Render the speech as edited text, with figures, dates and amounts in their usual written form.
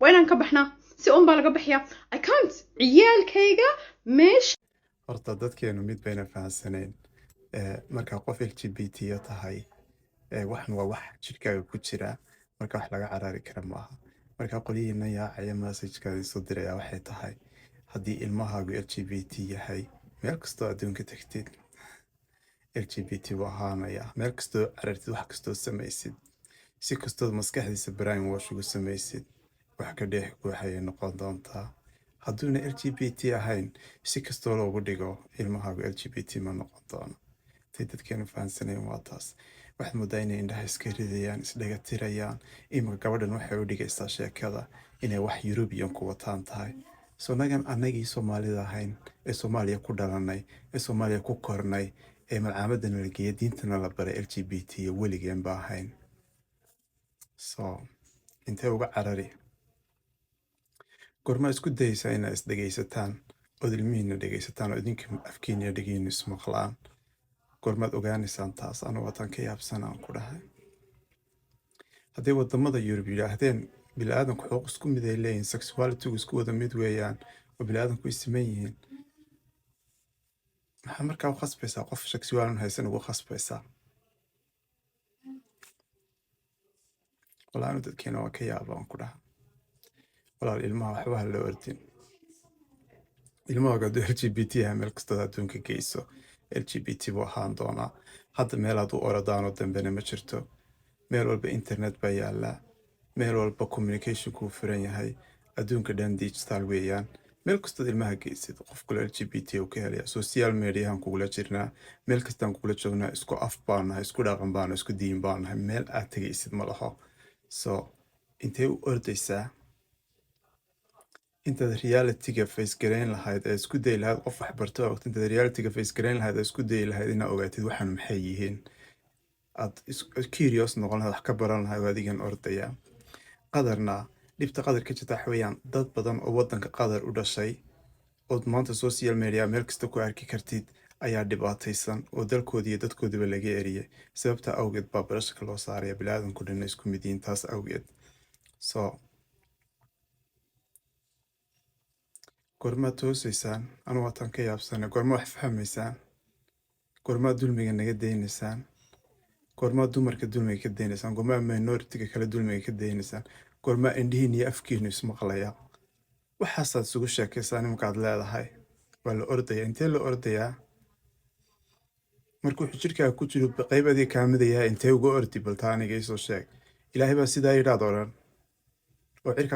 وين كبحنا si un baa laga bixiyaa I can't ciyaalkayga meesh horta dadkeenu mid bayna fahansaneen marka qof LGBT tahay waxan waa wax jirkaaga ku jira marka wax laga carari kara maaha marka qoliyiina yaacaya message-kaadi soo diraya waxay tahay haddii ilmahaagu LGBT yahay meel kastoo adduunka tagtid LGBT waa ahaanaya meel kastoo carartid wax kastoo samaysid si kastoo maskaxdiisa brainwash ugu samaysid wax ka dheex waxay noqon doontaa hadduuna LGBT ahayn si kastoo loogu dhigo ilmahaagu LGBT ma noqon doono tay dadkeenu fahansaneen waa taas waxaad moodaa inay indhaha iska ridayaan isdhaga tirayaan imika gabadhan waxay u dhigaysaa sheekada inay wax European ku wataan tahay soo nagan annagii Soomaalida ahayn ee Soomaaliya ku dhalanay ee Soomaaliya ku kornay ee malcaamadana la geeyay diintana la baray LGBT weligeen ba ahayn soo intee uga carari gorma isku dayaysaa inaad isdhegaysataan ood ilmihiina dhegaysataan oo idinka afkiina dhegiina ismaqlaan gormaad ogaanaysaan taas anu watan ka yaabsanaan ku dhahay hadday wadamada Yurub yidhaahdeen bilaadanku xuquuq isku mid ay leeyihiin sexuality isku wada mid weeyaan oo bilaadanku isiman yihiin maxaa markaa u khasbaysaa qof sexualan haysan ugu khasbaysaa walaal dadkeena waa ka yaabaan ku dhahay walaal ilmaha waxba la ordin ilmahaaga LGBT meel kastoo adduunka geyso LGBT buu ahaan doonaa hadda meel aad u oradaano dambena ma jirto meel walba internet baa yaallaa meel walba communication kuu furan yahay adduunka dhan digital weeyaan meel kastoo ilmaha geysid qof kale LGBT uu ka helaya social mediahan kugula jirnaa meel kastaan kugula joognaa isku af baan nahay isku dhaqan baan isku diin baan nahay meel aad tegaysid ma laho so intee u ordaysaa intaad reality-ga face gareyn lahayd ee isku day lahayd qof wax barto waqti intaad reality-ga face gareyn lahayd ee isku day lahayd inaad ogaatid waxaan maxay yihiin aad curious noqon lahayd wax ka baran lahayd oo adigan ordaya qadarna dhibta qadar ka jirta waxweeyaan dad badan oo wadanka qadar u dhashay oo maanta social media meel kasta ku arki kartid ayaa dhibaataysan oo dalkoodii iyo dadkoodiba laga eriyay sababta awgeed baa barashka loo saaraya bilaadanku dhan isku mid yihiin taas awgeed so gorma toosaysaan anu watan ka yaabsanay gorma wax fahmaysaan gorma dulmiga naga daynaysaan gorma dumarka dulmiga ka daynaysaan gorma minority-ga kala dulmiga ka daynaysaan gorma indhihiin iyo afkiinu ismaqlaya waxaasaad isugu sheekaysaan nimankaad leedahay waa la ordaya intee la ordayaa markuu jirkaaga ku jiro qayb adiga kaamidayaa intee uga ordi baltaaniga isoo sheeg ilaahay baa sidaa yidhaad odhan oo cirka